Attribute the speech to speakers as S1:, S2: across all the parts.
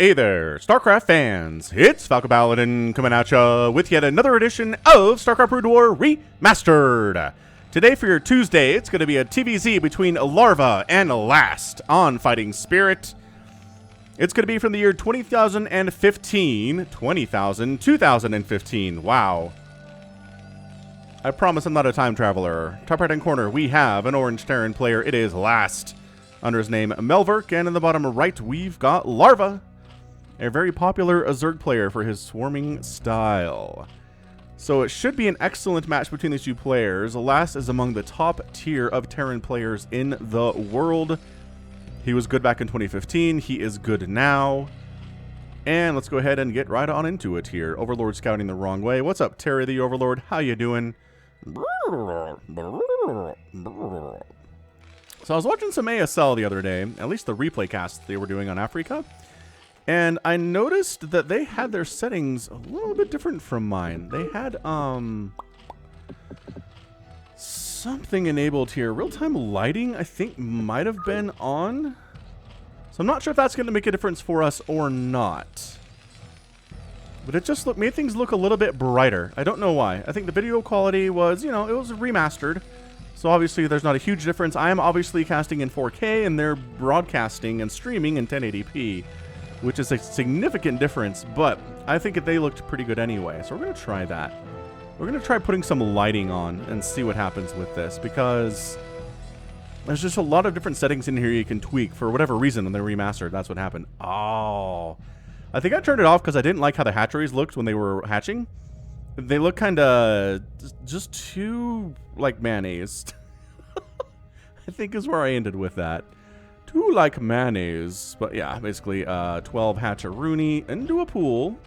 S1: Hey there, StarCraft fans! It's Falcon Paladin coming at ya with yet another edition of StarCraft Brood War Remastered. Today for your Tuesday, it's going to be a TVZ between Larva and Last on Fighting Spirit. It's going to be from the year 2015. 2015. Wow. I promise I'm not a time traveler. Top right-hand corner, we have an orange Terran player. It is Last, under his name Melverk, and in the bottom right, we've got Larva, a very popular Zerg player for his swarming style. So it should be an excellent match between these two players. Last is among the top tier of Terran players in the world. He was good back in 2015. He is good now. And let's go ahead and get right on into it here. Overlord scouting the wrong way. What's up, Terry the Overlord? How you doing? So I was watching some ASL the other day, at least the replay cast they were doing on Africa, and I noticed that they had their settings a little bit different from mine. They had something enabled here. Real-time lighting, I think, might have been on. So I'm not sure if that's going to make a difference for us or not. But it just made things look a little bit brighter. I don't know why. I think the video quality was, you know, it was remastered. So obviously there's not a huge difference. I am obviously casting in 4K and they're broadcasting and streaming in 1080p, which is a significant difference, but I think they looked pretty good anyway. So we're going to try that. We're going to try putting some lighting on and see what happens with this, because there's just a lot of different settings in here you can tweak for whatever reason when they're remastered. That's what happened. Oh, I think I turned it off because I didn't like how the hatcheries looked when they were hatching. They look kind of just too like mayonnaise. I think is where I ended with that. Too like mayonnaise. But yeah, basically 12 hatcheroony into a pool.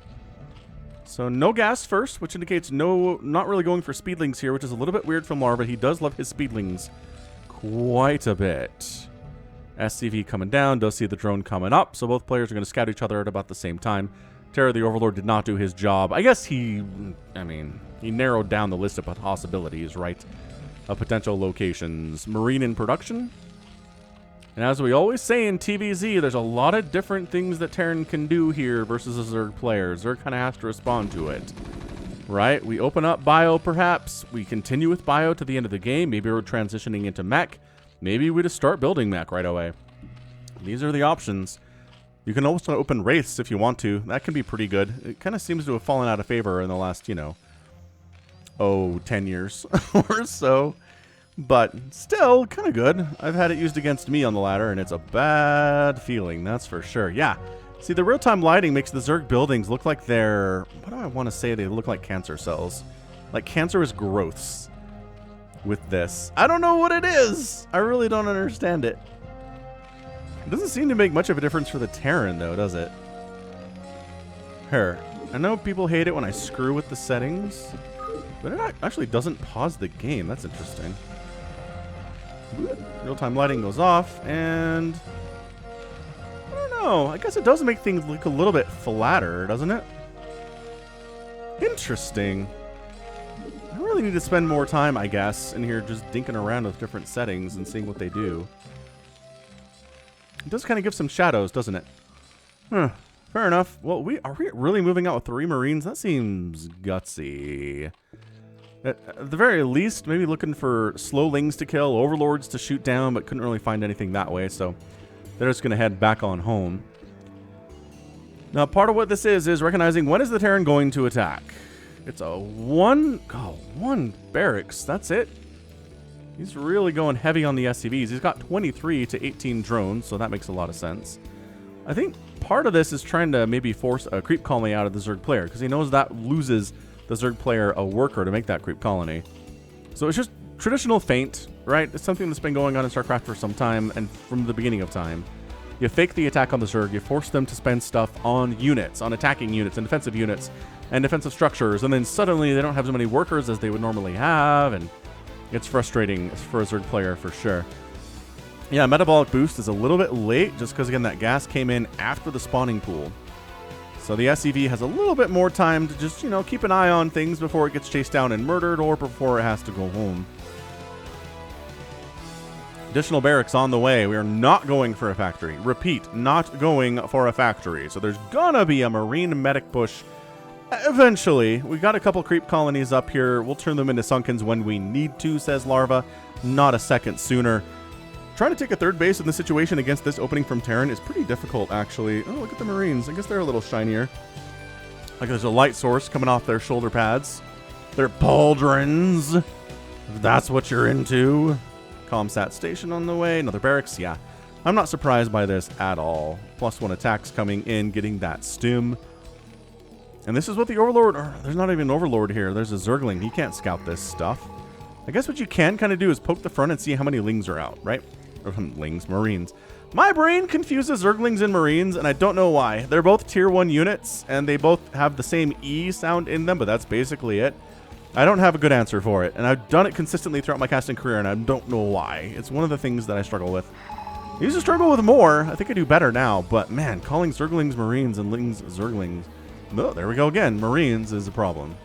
S1: So no gas first, which indicates not really going for speedlings here, which is a little bit weird from Larva. He does love his speedlings quite a bit. SCV coming down, does see the drone coming up, so both players are going to scout each other at about the same time. Terra the Overlord did not do his job. I guess he narrowed down the list of possibilities, right? Of potential locations. Marine in production. And as we always say in TVZ, there's a lot of different things that Terran can do here versus a Zerg player. Zerg kind of has to respond to it. Right? We open up bio, perhaps. We continue with bio to the end of the game. Maybe we're transitioning into mech. Maybe we just start building mech right away. These are the options. You can also open wraiths if you want to. That can be pretty good. It kind of seems to have fallen out of favor in the last, 10 years or so. But still, kind of good. I've had it used against me on the ladder, and it's a bad feeling, that's for sure. Yeah. See, the real-time lighting makes the Zerg buildings look like they're... What do I want to say? They look like cancer cells. Like cancerous growths with this. I don't know what it is. I really don't understand it. It doesn't seem to make much of a difference for the Terran, though, does it? Here. I know people hate it when I screw with the settings, but it actually doesn't pause the game. That's interesting. Real-time lighting goes off, and... I don't know. I guess it does make things look a little bit flatter, doesn't it? Interesting. I really need to spend more time, I guess, in here just dinking around with different settings and seeing what they do. It does kind of give some shadows, doesn't it? Huh. Fair enough. Well, are we really moving out with 3 Marines? That seems gutsy. At the very least, maybe looking for slowlings to kill, overlords to shoot down, but couldn't really find anything that way, so they're just going to head back on home. Now, part of what this is recognizing when is the Terran going to attack. It's a one barracks. That's it. He's really going heavy on the SCVs. He's got 23 to 18 drones, so that makes a lot of sense. I think part of this is trying to maybe force a creep colony out of the Zerg player, because he knows that loses the Zerg player a worker to make that creep colony. So it's just traditional feint, right? It's something that's been going on in StarCraft for some time, and from the beginning of time. You fake the attack on the Zerg, you force them to spend stuff on units, on attacking units and defensive structures, and then suddenly they don't have as many workers as they would normally have, and it's frustrating for a Zerg player for sure. Yeah, metabolic boost is a little bit late just because, again, that gas came in after the spawning pool. So the SCV has a little bit more time to just, keep an eye on things before it gets chased down and murdered or before it has to go home. Additional barracks on the way. We are not going for a factory. Repeat, not going for a factory. So there's gonna be a marine medic push eventually. We got a couple creep colonies up here. We'll turn them into Sunkens when we need to, says Larva. Not a second sooner. Trying to take a third base in this situation against this opening from Terran is pretty difficult, actually. Oh, look at the Marines. I guess they're a little shinier. Like there's a light source coming off their shoulder pads. They're pauldrons. If that's what you're into. Comsat station on the way. Another barracks. Yeah. I'm not surprised by this at all. +1 attacks coming in, getting that stim. And this is what the Overlord... there's not even an Overlord here. There's a Zergling. He can't scout this stuff. I guess what you can kind of do is poke the front and see how many Lings are out, right? Or Lings, Marines. My brain confuses Zerglings and Marines, and I don't know why. They're both tier 1 units, and they both have the same E sound in them, but that's basically it. I don't have a good answer for it, and I've done it consistently throughout my casting career, and I don't know why. It's one of the things that I struggle with. I used to struggle with more. I think I do better now, but man, calling Zerglings Marines and Lings Zerglings... no, there we go again. Marines is a problem.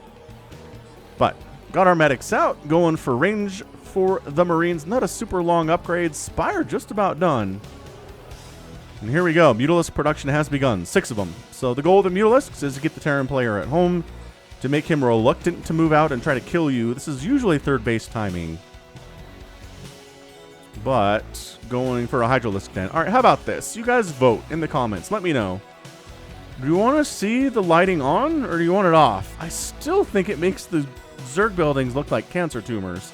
S1: But got our medics out, going for range for the Marines. Not a super long upgrade. Spire just about done. And here we go. Mutalisk production has begun. 6 of them. So the goal of the Mutalisks is to get the Terran player at home, to make him reluctant to move out and try to kill you. This is usually third base timing. But going for a Hydralisk then. All right, how about this? You guys vote in the comments. Let me know. Do you want to see the lighting on, or do you want it off? I still think it makes the Zerg buildings look like cancer tumors.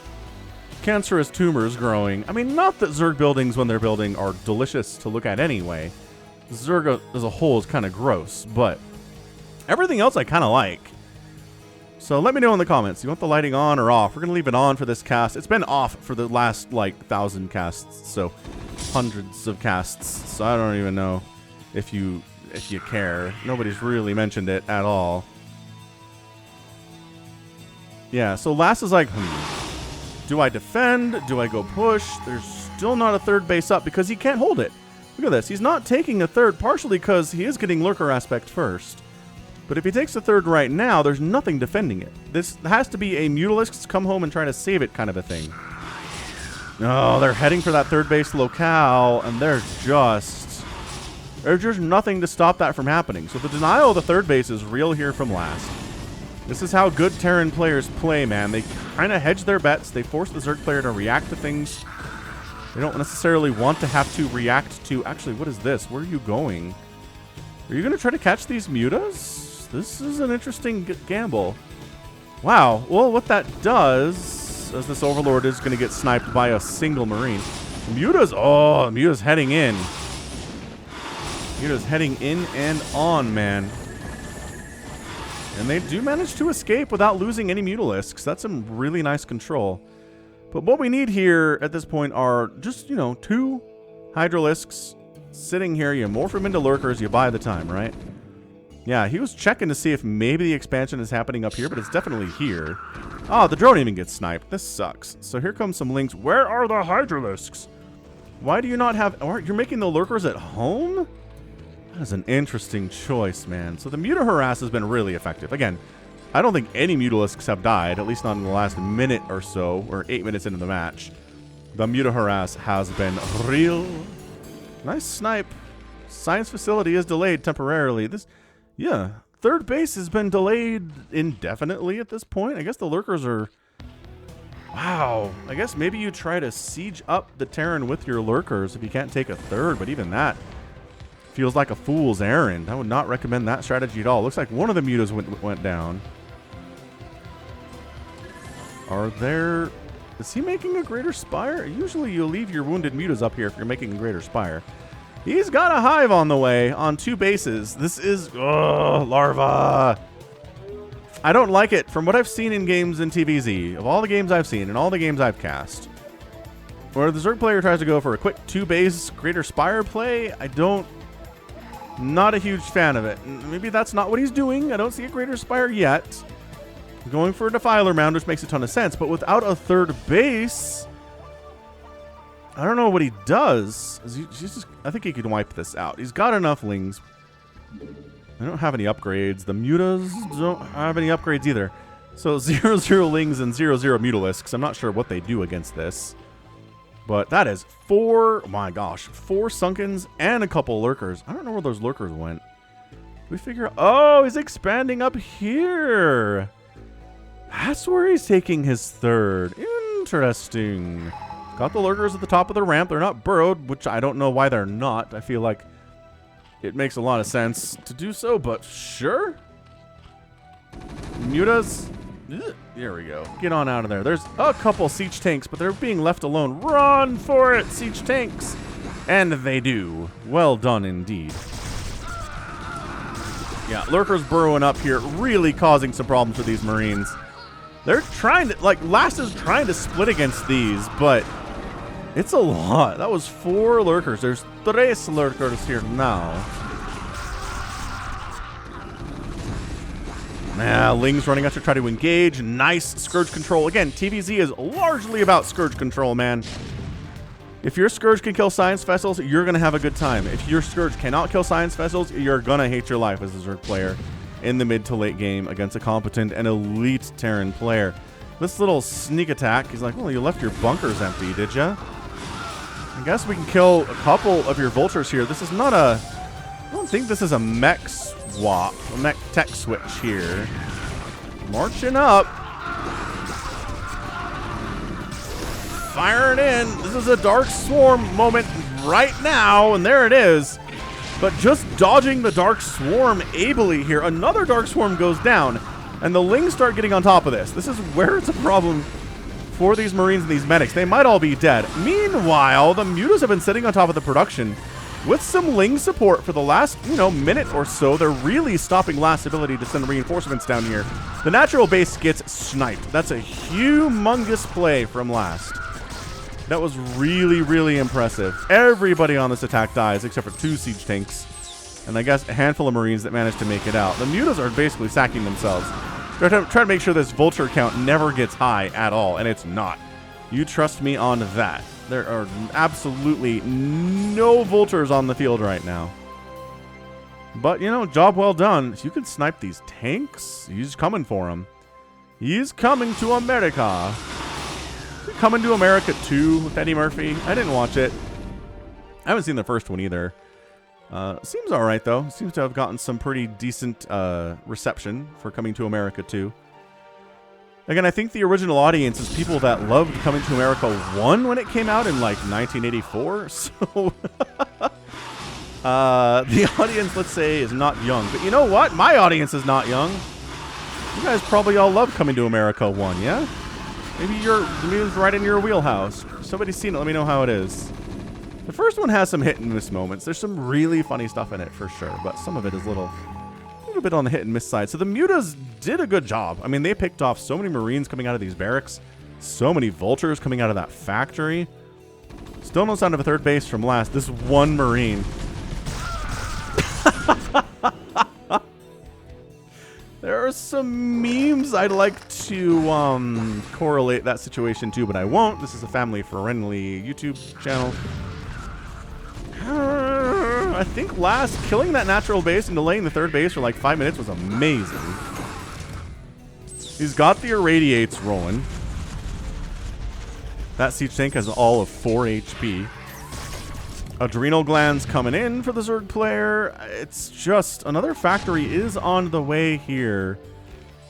S1: Cancerous tumors growing. I mean, not that Zerg buildings, when they're building, are delicious to look at anyway. Zerg as a whole is kind of gross, but everything else I kind of like. So let me know in the comments. You want the lighting on or off? We're going to leave it on for this cast. It's been off for the last, like, 1,000 casts, so hundreds of casts. So I don't even know if you care. Nobody's really mentioned it at all. Yeah, so last is like, do I defend? Do I go push? There's still not a third base up because he can't hold it. Look at this. He's not taking a third, partially because he is getting Lurker aspect first. But if he takes the third right now, there's nothing defending it. This has to be a Mutalisks come home and try to save it kind of a thing. No, they're heading for that third base locale, and there's just nothing to stop that from happening. So the denial of the third base is real here from last. This is how good Terran players play, man. They kind of hedge their bets. They force the Zerg player to react to things. They don't necessarily want to have to react to... actually, what is this? Where are you going? Are you going to try to catch these mutas? This is an interesting gamble. Wow. Well, what that does, as this Overlord is going to get sniped by a single Marine. Muta's... oh, Muta's heading in. Muta's heading in and on, man. And they do manage to escape without losing any Mutalisks. That's some really nice control. But what we need here at this point are just, you know, 2 Hydralisks sitting here. You morph them into Lurkers, you buy the time, right? Yeah, he was checking to see if maybe the expansion is happening up here, but it's definitely here. Oh, the drone even gets sniped. This sucks. So here comes some links. Where are the Hydralisks? Why do you not have... or you're making the Lurkers at home? That is an interesting choice, man. So the Muta Harass has been really effective. Again, I don't think any Mutalisks have died, at least not in the last minute or so, or 8 minutes into the match. The Muta Harass has been real. Nice snipe. Science facility is delayed temporarily. This... yeah, third base has been delayed indefinitely at this point. I guess the Lurkers are... wow. I guess maybe you try to siege up the Terran with your Lurkers if you can't take a third, but even that feels like a fool's errand. I would not recommend that strategy at all. Looks like one of the mutas went down. Are there... is he making a Greater Spire? Usually you leave your wounded mutas up here if you're making a Greater Spire. He's got a hive on the way on 2 bases. This is... oh, Larva. I don't like it. From what I've seen in games in TVZ, of all the games I've seen and all the games I've cast, where the Zerg player tries to go for a quick 2-base Greater Spire play, I don't... not a huge fan of it. Maybe that's not what he's doing. I don't see a Greater Spire yet. Going for a Defiler Mound, which makes a ton of sense, but without a third base... I don't know what he does. I think he can wipe this out. He's got enough Lings. I don't have any upgrades. The Mutas don't have any upgrades either. So 0-0 Lings and 0-0 Mutalisks. I'm not sure what they do against this. But that is 4, my gosh, 4 Sunkens and a couple Lurkers. I don't know where those Lurkers went. We figure, oh, he's expanding up here. That's where he's taking his third. Interesting. Got the Lurkers at the top of the ramp. They're not burrowed, which I don't know why they're not. I feel like it makes a lot of sense to do so, but sure. Mutas. There we go. Get on out of there. There's a couple siege tanks, but they're being left alone. Run for it, siege tanks. And they do. Well done indeed. Yeah, Lurkers burrowing up here, really causing some problems for these Marines. They're trying to, like, Last is trying to split against these, but it's a lot. That was 4 Lurkers. There's 3 Lurkers here now. Yeah, Ling's running out to try to engage. Nice Scourge control. Again, TVZ is largely about Scourge control, man. If your Scourge can kill Science Vessels, you're going to have a good time. If your Scourge cannot kill Science Vessels, you're going to hate your life as a Zerg player in the mid to late game against a competent and elite Terran player. This little sneak attack, he's like, well, you left your bunkers empty, did ya? I guess we can kill a couple of your Vultures here. This is not a... I don't think this is a mech swap, a mech tech switch here. Marching up. Firing in. This is a Dark Swarm moment right now, and there it is. But just dodging the Dark Swarm ably here. Another Dark Swarm goes down, and the Lings start getting on top of this. This is where it's a problem for these Marines and these medics. They might all be dead. Meanwhile, the Mutas have been sitting on top of the production with some Ling support for the last, minute or so. They're really stopping Last's ability to send reinforcements down here. The natural base gets sniped. That's a humongous play from Last. That was really, really impressive. Everybody on this attack dies except for 2 siege tanks. And I guess a handful of Marines that managed to make it out. The Mutas are basically sacking themselves. They're trying to make sure this Vulture count never gets high at all, and it's not. You trust me on that. There are absolutely no Vultures on the field right now. But, job well done. If you can snipe these tanks, he's coming for them. He's coming to America. Coming to America 2 with Eddie Murphy. I didn't watch it. I haven't seen the first one either. Seems all right, though. Seems to have gotten some pretty decent reception for Coming to America 2. Again, I think the original audience is people that loved Coming to America 1 when it came out in, like, 1984. So, the audience, let's say, is not young. But you know what? My audience is not young. You guys probably all love Coming to America 1, yeah? Maybe the movie's right in your wheelhouse. If somebody's seen it, let me know how it is. The first one has some hit and miss moments. There's some really funny stuff in it for sure, but some of it is a little bit on the hit and miss side. So the Mutas did a good job. I mean, they picked off so many Marines coming out of these barracks, so many Vultures coming out of that factory. Still no sign of a third base from Last. This one Marine. There are some memes I'd like to correlate that situation to, but I won't. This is a family-friendly YouTube channel. I think Last killing that natural base and delaying the third base for like 5 minutes was amazing. He's got the irradiates rolling. That siege tank has all of 4 HP. Adrenal glands coming in for the Zerg player. It's just another factory is on the way here,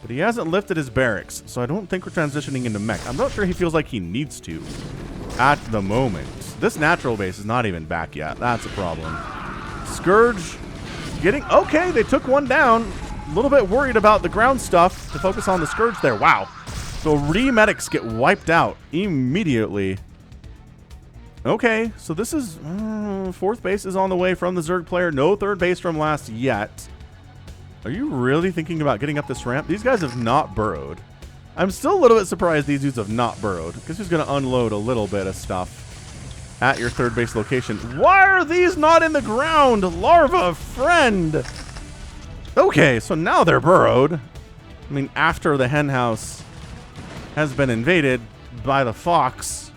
S1: but he hasn't lifted his barracks, so I don't think we're transitioning into mech. I'm not sure he feels like he needs to at the moment. This natural base is not even back yet. That's a problem. Scourge getting... Okay, they took one down. A little bit worried about the ground stuff to focus on the Scourge there. Wow. So remedics get wiped out immediately. Okay, so this is... fourth base is on the way from the Zerg player. No third base from Last yet. Are you really thinking about getting up this ramp? These guys have not burrowed. I'm still a little bit surprised these dudes have not burrowed, because he's going to unload a little bit of stuff at your third base location. Why are these not in the ground? Larva, friend! Okay, so now they're burrowed. I mean, after the hen house has been invaded by the fox.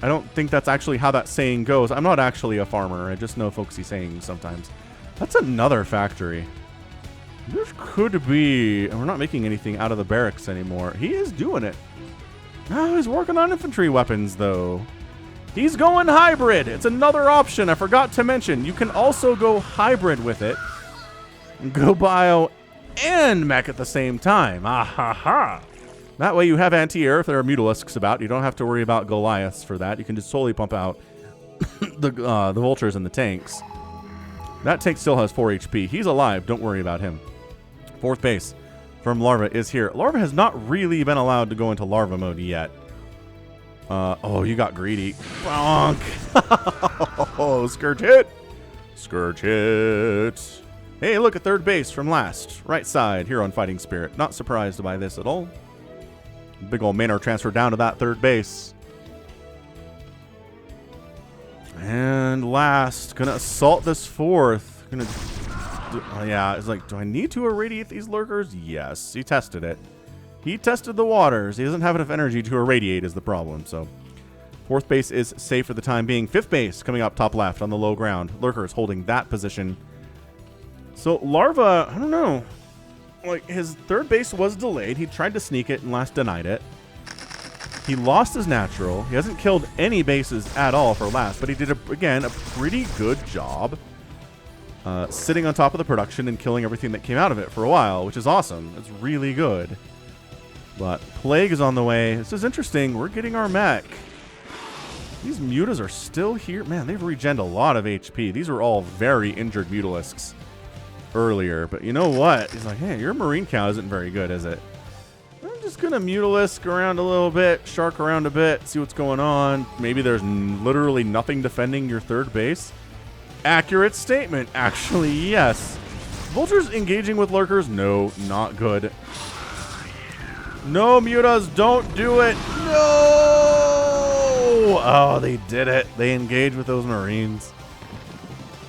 S1: I don't think that's actually how that saying goes. I'm not actually a farmer. I just know folksy sayings sometimes. That's another factory. This could be... We're not making anything out of the barracks anymore. He is doing it. Oh, he's working on infantry weapons, though. He's going hybrid. It's another option I forgot to mention. You can also go hybrid with it. And go bio and mech at the same time. Ah ha ha. That way you have anti-air if there are mutalisks about. You don't have to worry about Goliaths for that. You can just solely pump out the vultures and the tanks. That tank still has 4 HP. He's alive. Don't worry about him. 4th base from Larva is here. Larva has not really been allowed to go into Larva mode yet. Oh, you got greedy. Bonk. Oh, Scourge hit. Scourge hit. Hey, look at 3rd base from last. Right side here on Fighting Spirit. Not surprised by this at all. Big old Manor transfer down to that 3rd base. And last, gonna assault this 4th. Yeah, it's like, do I need to irradiate these lurkers? Yes, he tested it. He tested the waters. He doesn't have enough energy to irradiate is the problem, so. 4th base is safe for the time being. 5th base coming up top left on the low ground. Lurkers holding that position. So Larva, I don't know. Like, his 3rd base was delayed. He tried to sneak it and last denied it. He lost his natural. He hasn't killed any bases at all for last, but he did, again, a pretty good job sitting on top of the production and killing everything that came out of it for a while, which is awesome. It's really good. But Plague is on the way. This is interesting. We're getting our mech. These mutas are still here. Man, they've regened a lot of HP. These were all very injured mutalisks earlier. But you know what? He's like, hey, your marine cow isn't very good, is it? I'm just going to mutalisk around a little bit, shark around a bit, see what's going on. Maybe there's literally nothing defending your 3rd base. Accurate statement. Actually, yes. Vultures engaging with lurkers? No, not good. No, mutas, don't do it. No! Oh, they did it. They engaged with those marines.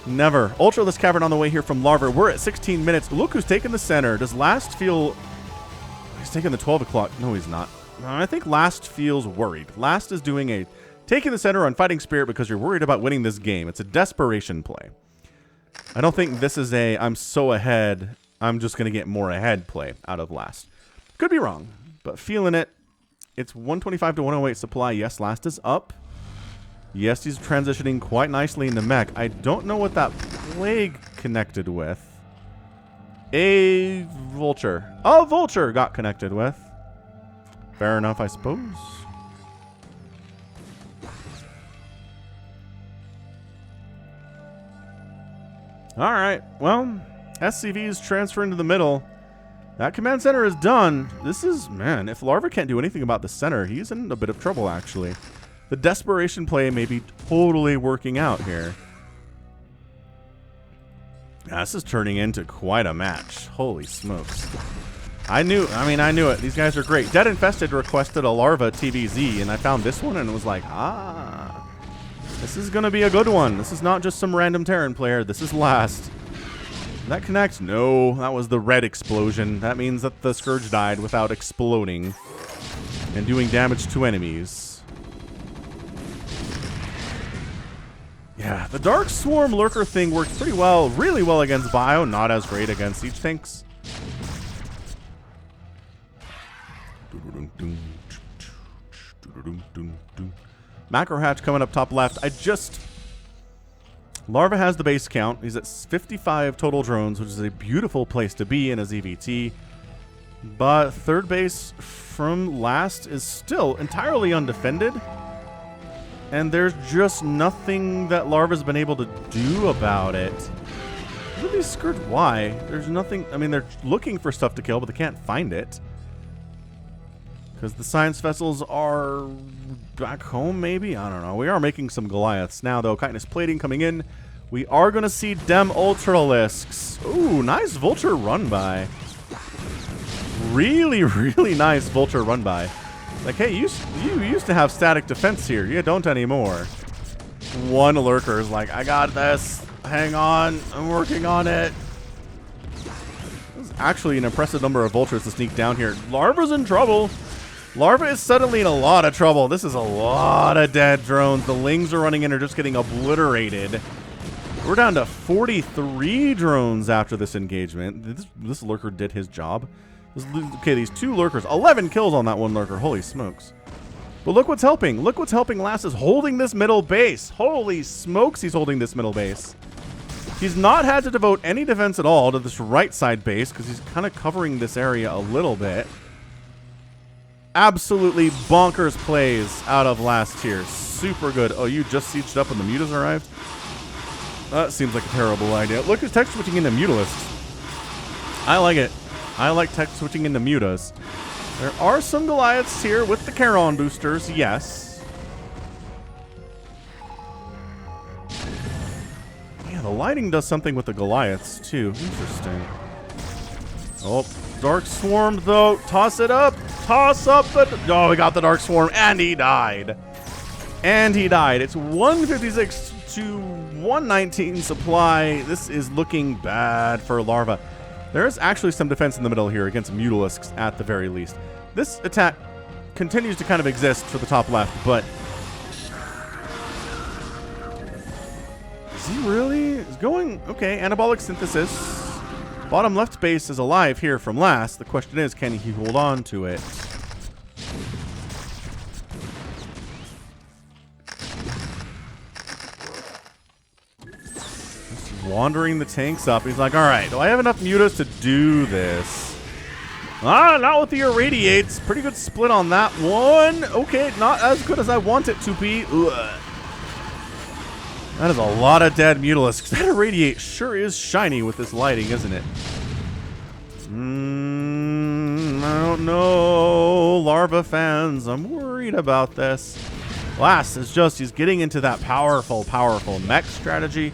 S1: Never. Ultraless Cavern on the way here from Larva. We're at 16 minutes. Look who's taking the center. Does Last feel... He's taking the 12 o'clock. No, he's not. I think Last feels worried. Last is doing a taking the center on Fighting Spirit because you're worried about winning this game. It's a desperation play. I don't think this is a I'm so ahead, I'm just going to get more ahead play out of Last. Could be wrong, but feeling it. It's 125 to 108 supply. Yes, Last is up. Yes, he's transitioning quite nicely into mech. I don't know what that Plague connected with. A vulture. A vulture got connected with. Fair enough, I suppose. All right. Well, SCV's transferring to the middle. That command center is done. This is, man, if Larva can't do anything about the center, he's in a bit of trouble, actually. The desperation play may be totally working out here. Yeah, this is turning into quite a match. Holy smokes. I knew it. These guys are great. Dead Infested requested a Larva TVZ, and I found this one and was like, ah, this is going to be a good one. This is not just some random Terran player. This is Last. Did that connect? No, that was the red explosion. That means that the Scourge died without exploding and doing damage to enemies. Yeah, the Dark Swarm Lurker thing works pretty well, really well against Bio, not as great against Siege tanks. Macro Hatch coming up top left. Larva has the base count. He's at 55 total drones, which is a beautiful place to be in a ZVT. But 3rd base from Last is still entirely undefended. And there's just nothing that Larva's been able to do about it. Look at these Scourge. Why? There's nothing. I mean, they're looking for stuff to kill, but they can't find it. Because the science vessels are back home, maybe? I don't know. We are making some Goliaths now, though. Chitinous plating coming in. We are going to see Dem Ultralisks. Ooh, nice Vulture run by. Really, really nice Vulture run by. Like, hey, you used to have static defense here. You don't anymore. One Lurker is like, I got this. Hang on. I'm working on it. This is actually an impressive number of Vultures to sneak down here. Larva's in trouble. Larva is suddenly in a lot of trouble. This is a lot of dead drones. The Lings are running in are just getting obliterated. We're down to 43 drones after this engagement. This Lurker did his job. Okay, these 2 Lurkers. 11 kills on that one Lurker. Holy smokes. But look what's helping. Look what's helping Lass is holding this middle base. Holy smokes, he's holding this middle base. He's not had to devote any defense at all to this right side base because he's kind of covering this area a little bit. Absolutely bonkers plays out of last tier. Super good. Oh, you just sieged up when the mutas arrived? That seems like a terrible idea. Look, it's tech switching into mutalisks. I like it. I like tech switching into mutas. There are some Goliaths here with the Charon boosters, yes. Yeah, the lighting does something with the Goliaths, too. Interesting. Oh, Dark Swarm, though. Toss it up. Toss up the... Oh, we got the Dark Swarm, and he died. And he died. It's 156 to 119 supply. This is looking bad for Larva. There is actually some defense in the middle here against Mutalisks at the very least. This attack continues to kind of exist for the top left, but... Is he really? Is going... Okay, Anabolic Synthesis. Bottom left base is alive here from last. The question is, can he hold on to it? Just wandering the tanks up. He's like, all right, do I have enough mutas to do this? Ah, not with the irradiates. Pretty good split on that one. Okay, not as good as I want it to be. Ugh. That is a lot of dead mutalisks. That irradiate sure is shiny with this lighting, isn't it? I don't know. Larva fans, I'm worried about this. Last is just, he's getting into that powerful mech strategy.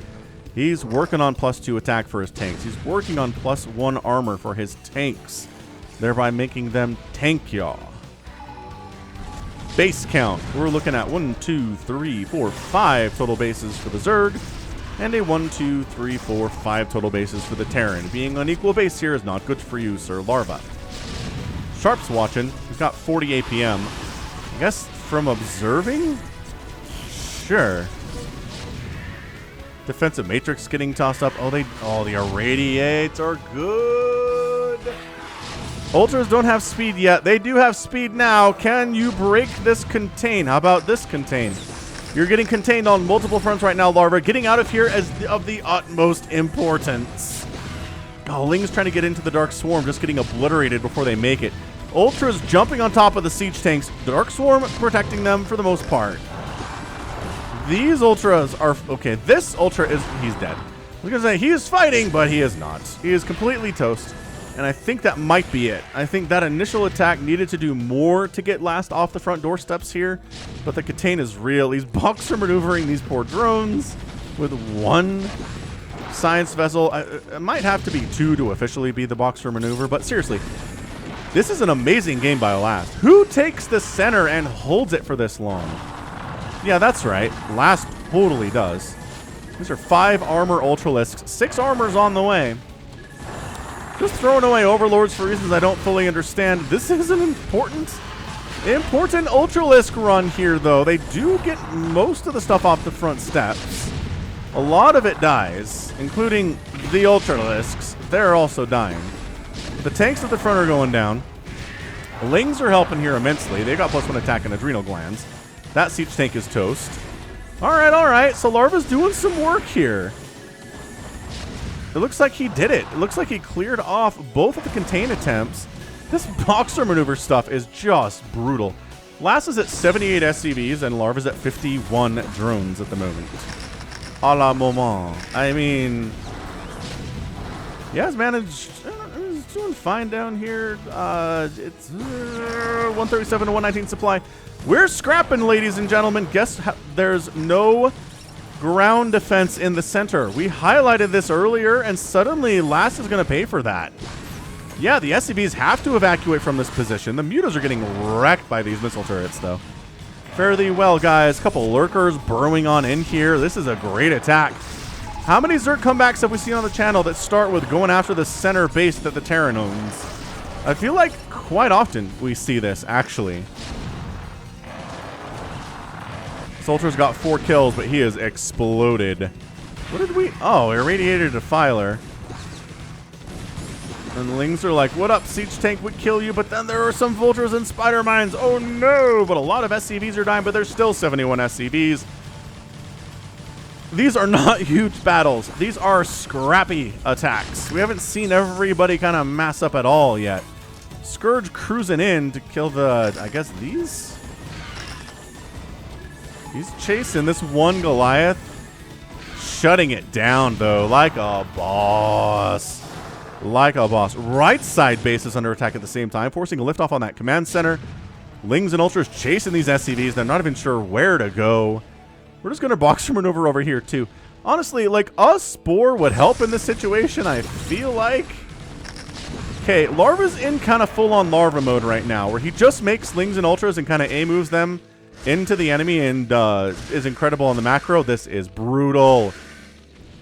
S1: He's working on +2 attack for his tanks. He's working on +1 armor for his tanks, thereby making them tank-yaw. Base count, we're looking at 1, 2, 3, 4, 5 total bases for the Zerg, and a 1, 2, 3, 4, 5 total bases for the Terran. Being on equal base here is not good for you, Sir Larva. Sharp's watching. He's got 40 APM. I guess from observing? Sure. Defensive Matrix getting tossed up. Oh, the irradiates are good. Ultras don't have speed yet. They do have speed now. Can you break this contain? How about this contain? You're getting contained on multiple fronts right now, Larva. Getting out of here is of the utmost importance. Oh, Ling's trying to get into the Dark Swarm, just getting obliterated before they make it. Ultras jumping on top of the siege tanks. Dark Swarm protecting them for the most part. These Ultras are... Okay, this Ultra is... He's dead. I was going to say, he is fighting, but he is not. He is completely toast. And I think that might be it. I think that initial attack needed to do more to get Last off the front doorsteps here. But the contain is real. These Boxer maneuvering these poor drones with one science vessel. It might have to be 2 to officially be the Boxer maneuver. But seriously, this is an amazing game by Last. Who takes the center and holds it for this long? Yeah, that's right. Last totally does. These are 5 armor Ultralisks. 6 armors on the way. Just throwing away Overlords for reasons I don't fully understand. This is an important Ultralisk run here, though. They do get most of the stuff off the front steps. A lot of it dies, including the Ultralisks. They're also dying. The tanks at the front are going down. Lings are helping here immensely. They got +1 attack and adrenal glands. That siege tank is toast. All right. So Larva's doing some work here. It looks like he did it. It looks like he cleared off both of the contain attempts. This Boxer maneuver stuff is just brutal. Last is at 78 SCVs and Larva's at 51 drones at the moment. A la moment. I mean, he has managed... He's doing fine down here. It's 137 to 119 supply. We're scrapping, ladies and gentlemen. Guess there's no ground defense in the center. We highlighted this earlier, and suddenly Last is going to pay for that. Yeah, the SCVs have to evacuate from this position. The mutas are getting wrecked by these missile turrets, though. Fare thee well, guys. Couple lurkers burrowing on in here. This is a great attack. How many Zerg comebacks have we seen on the channel that start with going after the center base that the Terran owns? I feel like quite often we see this, actually. Soldiers got 4 kills, but he is exploded. What did we... Oh, irradiated Defiler. And Lings are like, what up, Siege Tank would kill you, but then there are some Vultures and Spider Mines. Oh no! But a lot of SCVs are dying, but there's still 71 SCVs. These are not huge battles. These are scrappy attacks. We haven't seen everybody kind of mass up at all yet. Scourge cruising in to kill the, I guess, these? He's chasing this one Goliath. Shutting it down, though, like a boss. Like a boss. Right side base is under attack at the same time, forcing a liftoff on that command center. Lings and Ultras chasing these SCVs. They're not even sure where to go. We're just going to box maneuver over here, too. Honestly, like, a Spore would help in this situation, I feel like. Okay, Larva's in kind of full-on Larva mode right now, where he just makes Lings and Ultras and kind of A-moves them into the enemy and is incredible on the macro. This is brutal.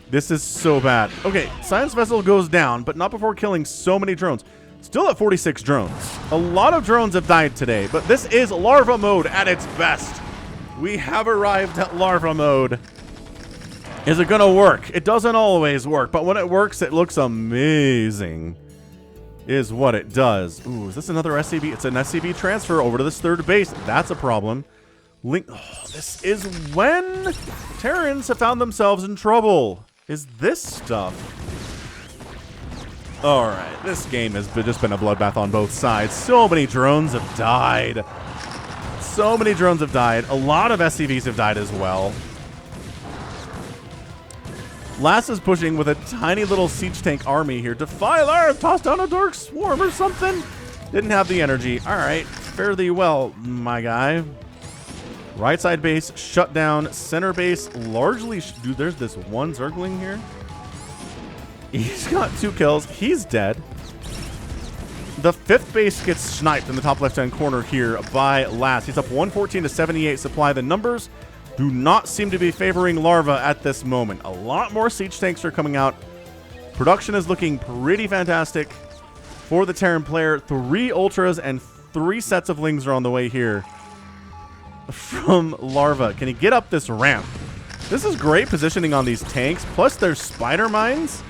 S1: This is so bad. Okay, Science Vessel goes down, but not before killing so many drones. Still at 46 drones. A lot of drones have died today, but this is Larva mode at its best. We have arrived at Larva mode. Is it going to work? It doesn't always work, but when it works, it looks amazing. Is what it does. Ooh, is this another SCV? It's an SCV transfer over to this third base. That's a problem. Link. Oh, this is when Terrans have found themselves in trouble. Is this stuff? All right, this game has just been a bloodbath on both sides. So many drones have died. So many drones have died. A lot of SCVs have died as well. Last is pushing with a tiny little siege tank army here. Defiler, toss down a dark swarm or something. Didn't have the energy. All right, fare thee well, my guy. Right side base shut down. Center base largely. Dude, there's this one Zergling here. He's got 2 kills. He's dead. The 5th base gets sniped in the top left-hand corner here by Last. He's up 114 to 78 supply. The numbers do not seem to be favoring Larva at this moment. A lot more siege tanks are coming out. Production is looking pretty fantastic for the Terran player. 3 Ultras and 3 sets of Lings are on the way here from Larva. Can he get up this ramp? This is great positioning on these tanks. Plus, there's Spider Mines.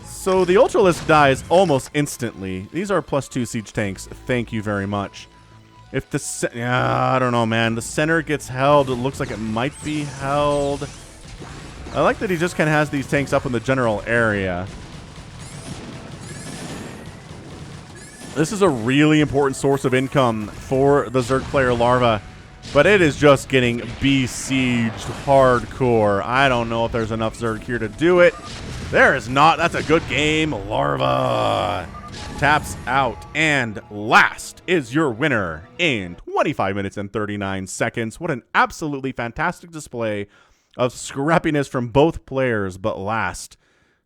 S1: So the Ultralisk dies almost instantly. These are +2 siege tanks. Thank you very much. If the... yeah, I don't know, man. The center gets held. It looks like it might be held. I like that he just kind of has these tanks up in the general area. This is a really important source of income for the Zerg player Larva. But it is just getting besieged hardcore. I don't know if there's enough Zerg here to do it. There is not. That's a good game. Larva taps out. And Last is your winner in 25 minutes and 39 seconds. What an absolutely fantastic display of scrappiness from both players. But Last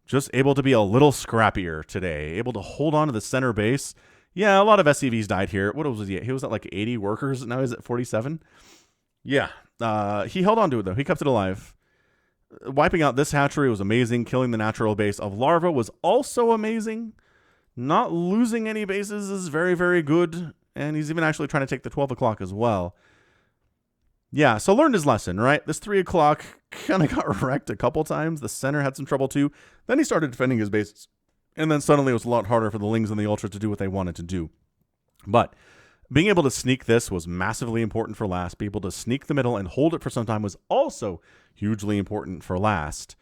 S1: just able to be a little scrappier today. Able to hold on to the center base. Yeah, a lot of SCVs died here. What was he? He was at like 80 workers. Now he's at 47. Yeah, he held on to it, though. He kept it alive. Wiping out this hatchery was amazing. Killing the natural base of Larva was also amazing. Not losing any bases is very, very good. And he's even actually trying to take the 12 o'clock as well. Yeah, so learned his lesson, right? This 3 o'clock kind of got wrecked a couple times. The center had some trouble, too. Then he started defending his bases. And then suddenly it was a lot harder for the Lings and the Ultra to do what they wanted to do. But being able to sneak this was massively important for Last. Being able to sneak the middle and hold it for some time was also hugely important for Last.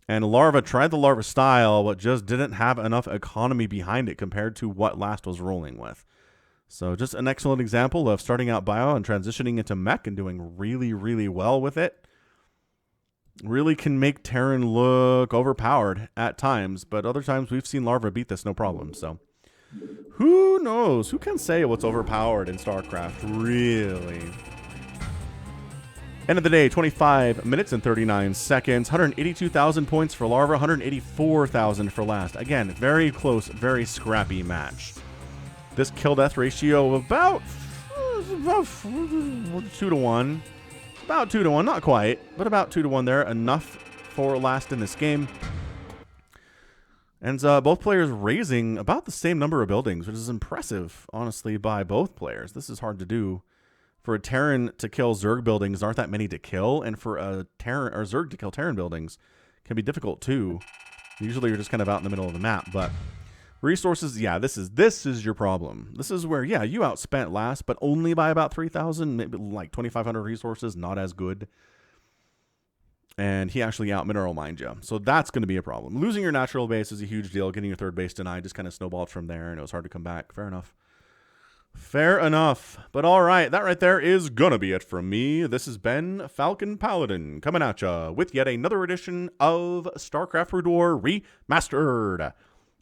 S1: And Larva tried the Larva style, but just didn't have enough economy behind it compared to what Last was rolling with. So just an excellent example of starting out bio and transitioning into mech and doing really, really well with it. Really can make Terran look overpowered at times, but other times we've seen Larva beat this no problem. So who knows? Who can say what's overpowered in StarCraft, really? End of the day, 25 minutes and 39 seconds. 182,000 points for Larva, 184,000 for Last. Again, very close, very scrappy match. This kill-death ratio of about 2 to 1. About 2 to 1, not quite, but about 2 to 1 there. Enough for Last in this game. And both players raising about the same number of buildings, which is impressive, honestly, by both players. This is hard to do. For a Terran to kill Zerg buildings, aren't that many to kill, and for a Terran or Zerg to kill Terran buildings can be difficult too. Usually you're just kind of out in the middle of the map, but Resources, yeah, this is your problem. This is where, yeah, you outspent last, but only by about 3,000, maybe like 2,500 resources, not as good. And he actually out-mineral mined you. So that's going to be a problem. Losing your natural base is a huge deal. Getting your third base denied just kind of snowballed from there, and it was hard to come back. Fair enough. Fair enough. But all right, that right there is going to be it from me. This has been Falcon Paladin coming at ya with yet another edition of StarCraft Brood War Remastered.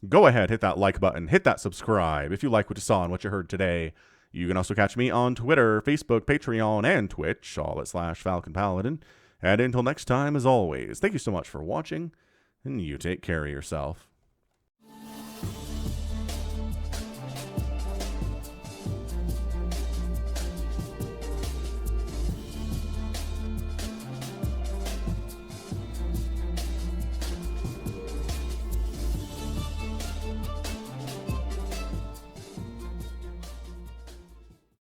S1: Go ahead, hit that like button, hit that subscribe if you like what you saw and what you heard today. You can also catch me on Twitter, Facebook, Patreon, and Twitch, all at /Falcon Paladin. And until next time, as always, thank you so much for watching, and you take care of yourself.